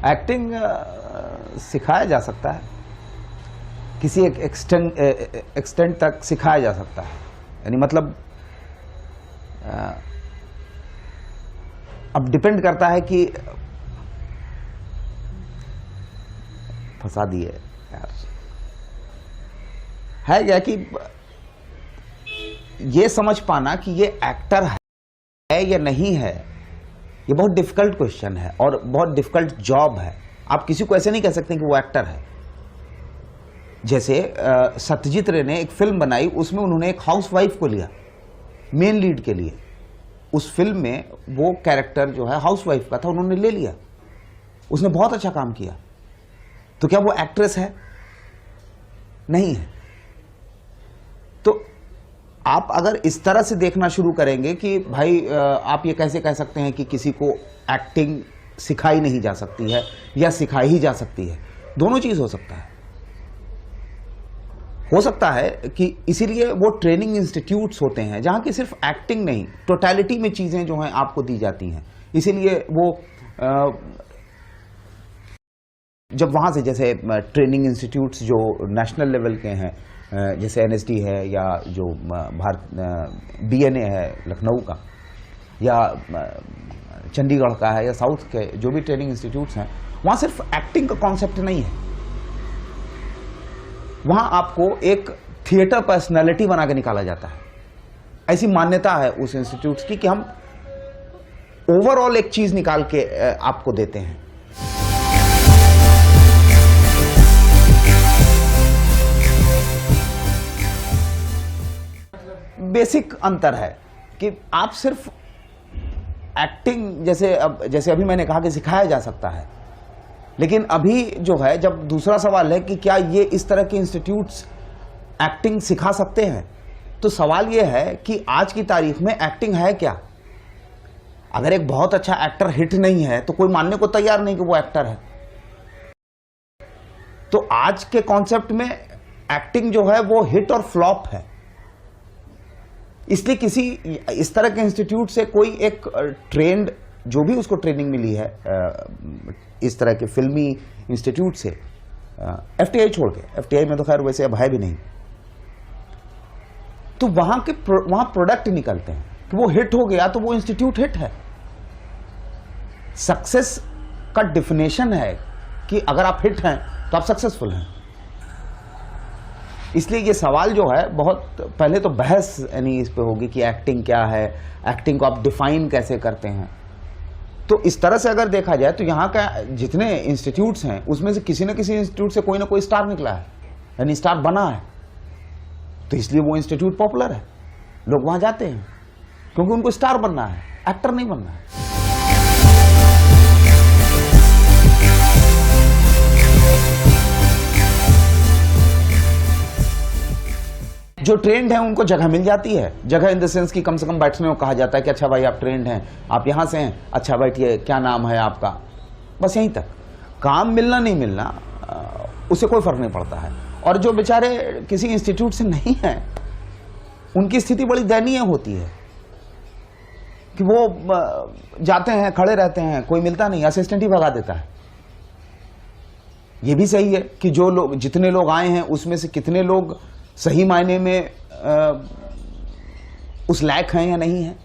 Acting सिखाया जा सकता है, किसी एक एक्सटेंट तक सिखाया जा सकता है। यानी मतलब अब डिपेंड करता है कि फंसा दिए यार, है क्या कि ये समझ पाना कि ये एक्टर है या नहीं है, ये बहुत डिफिकल्ट क्वेश्चन है और बहुत डिफिकल्ट जॉब है। आप किसी को ऐसे नहीं कह सकते कि वो एक्टर है। जैसे सत्यजीत रे ने एक फिल्म बनाई, उसमें उन्होंने एक हाउसवाइफ को लिया मेन लीड के लिए। उस फिल्म में वो कैरेक्टर जो है हाउसवाइफ का था, उन्होंने ले लिया, उसने बहुत अच्छा काम किया। तो क्या वो एक्ट्रेस है? नहीं है। तो आप अगर इस तरह से देखना शुरू करेंगे कि भाई आप ये कैसे कह सकते हैं कि किसी को एक्टिंग सिखाई नहीं जा सकती है या सिखाई ही जा सकती है, दोनों चीज हो सकता है कि इसीलिए वो ट्रेनिंग इंस्टीट्यूट्स होते हैं जहां की सिर्फ एक्टिंग नहीं, टोटलिटी में चीजें जो हैं आपको दी जाती हैं। इसीलिए वो जब वहां से जैसे ट्रेनिंग इंस्टीट्यूट्स जो नेशनल लेवल के हैं, जैसे NSD है या जो भारत BNA है लखनऊ का, या चंडीगढ़ का है, या साउथ के जो भी ट्रेनिंग इंस्टीट्यूट्स हैं, वहां सिर्फ एक्टिंग का कॉन्सेप्ट नहीं है, वहां आपको एक थिएटर पर्सनालिटी बना के निकाला जाता है। ऐसी मान्यता है उस इंस्टीट्यूट्स की कि हम ओवरऑल एक चीज निकाल के आपको देते हैं। बेसिक अंतर है कि आप सिर्फ एक्टिंग जैसे अभी मैंने कहा कि सिखाया जा सकता है, लेकिन अभी जो है जब दूसरा सवाल है कि क्या ये इस तरह के इंस्टीट्यूट्स एक्टिंग सिखा सकते हैं, तो सवाल ये है कि आज की तारीख में एक्टिंग है क्या? अगर एक बहुत अच्छा एक्टर हिट नहीं है तो कोई मानने को तैयार नहीं कि वो एक्टर है। तो आज के कॉन्सेप्ट में एक्टिंग जो है वो हिट और फ्लॉप है। इसलिए किसी इस तरह के इंस्टीट्यूट से कोई एक ट्रेंड, जो भी उसको ट्रेनिंग मिली है इस तरह के फिल्मी इंस्टीट्यूट से, FTI छोड़ के, FTI में तो खैर वैसे अब है भी नहीं, तो वहां प्रोडक्ट निकलते हैं कि वो हिट हो गया तो वो इंस्टीट्यूट हिट है। सक्सेस का डिफिनेशन है कि अगर आप हिट हैं तो आप सक्सेसफुल हैं। इसलिए ये सवाल जो है बहुत पहले तो बहस यानी इस पे होगी कि एक्टिंग क्या है, एक्टिंग को आप डिफाइन कैसे करते हैं। तो इस तरह से अगर देखा जाए तो यहाँ का जितने इंस्टीट्यूट्स हैं उसमें से किसी न किसी इंस्टीट्यूट से कोई ना कोई स्टार निकला है, यानी स्टार बना है। तो इसलिए वो इंस्टीट्यूट पॉपुलर है, लोग वहां जाते हैं क्योंकि उनको स्टार बनना है, एक्टर नहीं बनना है। जो ट्रेंड है उनको जगह मिल जाती है, जगह इन द सेंस कि कम से कम बैठने को कहा जाता है कि अच्छा भाई आप ट्रेंड हैं, आप यहां से हैं, अच्छा बैठिए, क्या नाम है आपका, बस यहीं तक। काम मिलना नहीं मिलना उससे कोई फर्क नहीं पड़ता है। और जो बेचारे किसी इंस्टीट्यूट से नहीं है उनकी स्थिति बड़ी दयनीय होती है कि वो जाते हैं, खड़े रहते हैं, कोई मिलता नहीं, असिस्टेंट ही भगा देता है। ये भी सही है कि जो लोग, जितने लोग आए हैं उसमें से कितने लोग सही मायने में उस लायक हैं या नहीं है।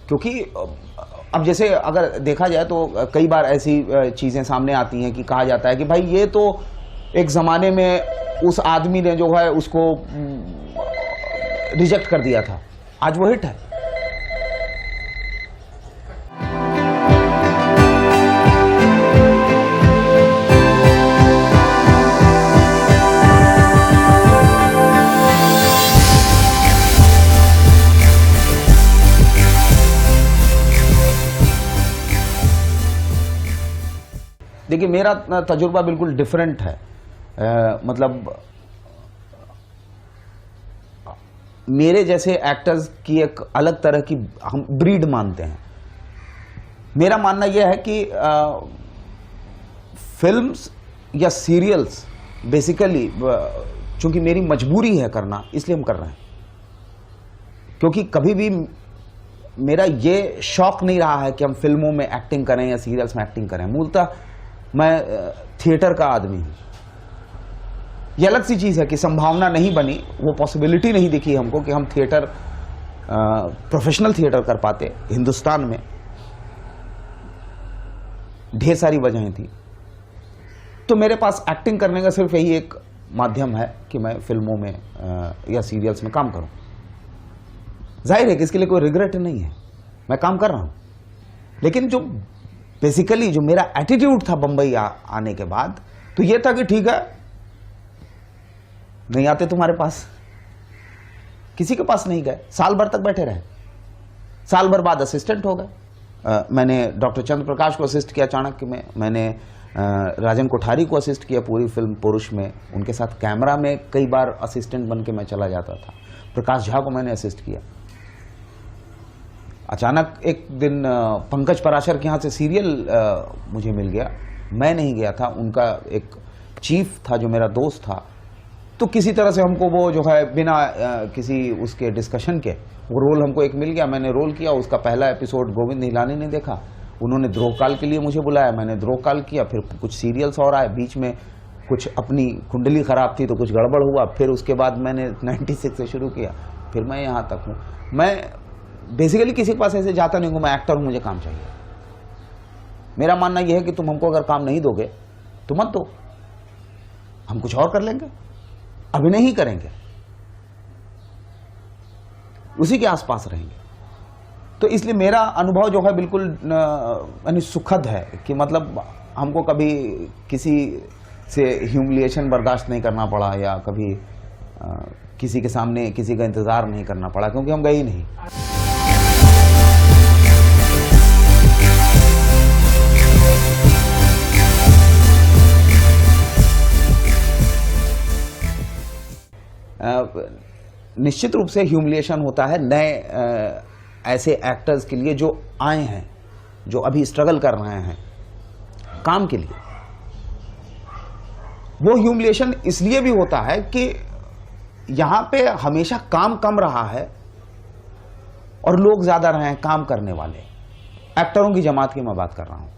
क्योंकि अब जैसे अगर देखा जाए तो कई बार ऐसी चीजें सामने आती हैं कि कहा जाता है कि भाई ये तो एक जमाने में उस आदमी ने जो है उसको रिजेक्ट कर दिया था, आज वो हिट है। देखिए मेरा तजुर्बा बिल्कुल डिफरेंट है। मतलब मेरे जैसे एक्टर्स की एक अलग तरह की हम ब्रीड मानते हैं। मेरा मानना यह है कि फिल्म्स या सीरियल्स बेसिकली चूंकि मेरी मजबूरी है करना, इसलिए हम कर रहे हैं। क्योंकि कभी भी मेरा ये शौक नहीं रहा है कि हम फिल्मों में एक्टिंग करें या सीरियल्स में एक्टिंग करें। मूलतः मैं थिएटर का आदमी हूं। ये अलग सी चीज है कि संभावना नहीं बनी, वो पॉसिबिलिटी नहीं दिखी हमको कि हम थिएटर प्रोफेशनल थिएटर कर पाते हिंदुस्तान में। ढेर सारी वजहें थी। तो मेरे पास एक्टिंग करने का सिर्फ यही एक माध्यम है कि मैं फिल्मों में या सीरियल्स में काम करूं। जाहिर है कि इसके लिए कोई रिग्रेट नहीं है, मैं काम कर रहा हूं। लेकिन जो बेसिकली जो मेरा एटीट्यूड था बंबई आने के बाद, तो ये था कि ठीक है, नहीं आते तुम्हारे पास, किसी के पास नहीं गए, साल भर तक बैठे रहे। साल भर बाद असिस्टेंट हो गए। मैंने डॉक्टर चंद्र प्रकाश को असिस्ट किया चाणक्य में, मैंने राजन कोठारी को असिस्ट किया पूरी फिल्म पुरुष में, उनके साथ कैमरा में कई बार असिस्टेंट बन के मैं चला जाता था। प्रकाश झा को मैंने असिस्ट किया। अचानक एक दिन पंकज पराशर के यहाँ से सीरियल मुझे मिल गया, मैं नहीं गया था, उनका एक चीफ था जो मेरा दोस्त था। तो किसी तरह से हमको वो जो है बिना किसी उसके डिस्कशन के वो रोल हमको एक मिल गया, मैंने रोल किया। उसका पहला एपिसोड गोविंद निहलानी ने देखा, उन्होंने द्रोहकाल के लिए मुझे बुलाया, मैंने द्रोहकाल किया। फिर कुछ सीरियल्स और आए, बीच में कुछ अपनी कुंडली खराब थी तो कुछ गड़बड़ हुआ। फिर उसके बाद मैंने 96 से शुरू किया, फिर मैं यहाँ तक हूँ। मैं बेसिकली किसी के पास ऐसे जाता नहीं हूँ, मैं एक्टर हूँ, मुझे काम चाहिए। मेरा मानना यह है कि तुम हमको अगर काम नहीं दोगे तो मत दो, हम कुछ और कर लेंगे, अभिनय ही करेंगे, उसी के आसपास रहेंगे। तो इसलिए मेरा अनुभव जो है बिल्कुल यानी सुखद है कि मतलब हमको कभी किसी से ह्यूमिलिएशन बर्दाश्त नहीं करना पड़ा या कभी किसी के सामने किसी का इंतजार नहीं करना पड़ा, क्योंकि हम गए ही नहीं। निश्चित रूप से ह्यूमिलिएशन होता है नए ऐसे एक्टर्स के लिए जो आए हैं, जो अभी स्ट्रगल कर रहे हैं काम के लिए। वो ह्यूमिलिएशन इसलिए भी होता है कि यहां पे हमेशा काम कम रहा है और लोग ज्यादा रहे हैं काम करने वाले। एक्टरों की जमात की मैं बात कर रहा हूं।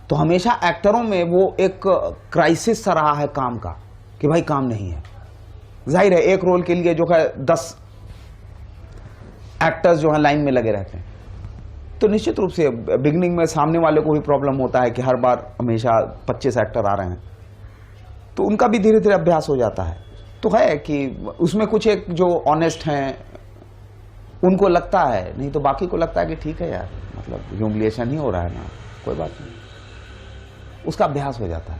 तो हमेशा एक्टरों में वो एक क्राइसिस सा रहा है काम का कि भाई काम नहीं है। जाहिर है एक रोल के लिए जो है 10 एक्टर्स जो है लाइन में लगे रहते हैं। तो निश्चित रूप से बिगिनिंग में सामने वाले को भी प्रॉब्लम होता है कि हर बार हमेशा 25 एक्टर आ रहे हैं, तो उनका भी धीरे धीरे अभ्यास हो जाता है। तो है कि उसमें कुछ एक जो ऑनेस्ट हैं उनको लगता है, नहीं तो बाकी को लगता है कि ठीक है यार, मतलब ह्यूमिलिएशन ही हो रहा है ना, कोई बात नहीं, उसका अभ्यास हो जाता है।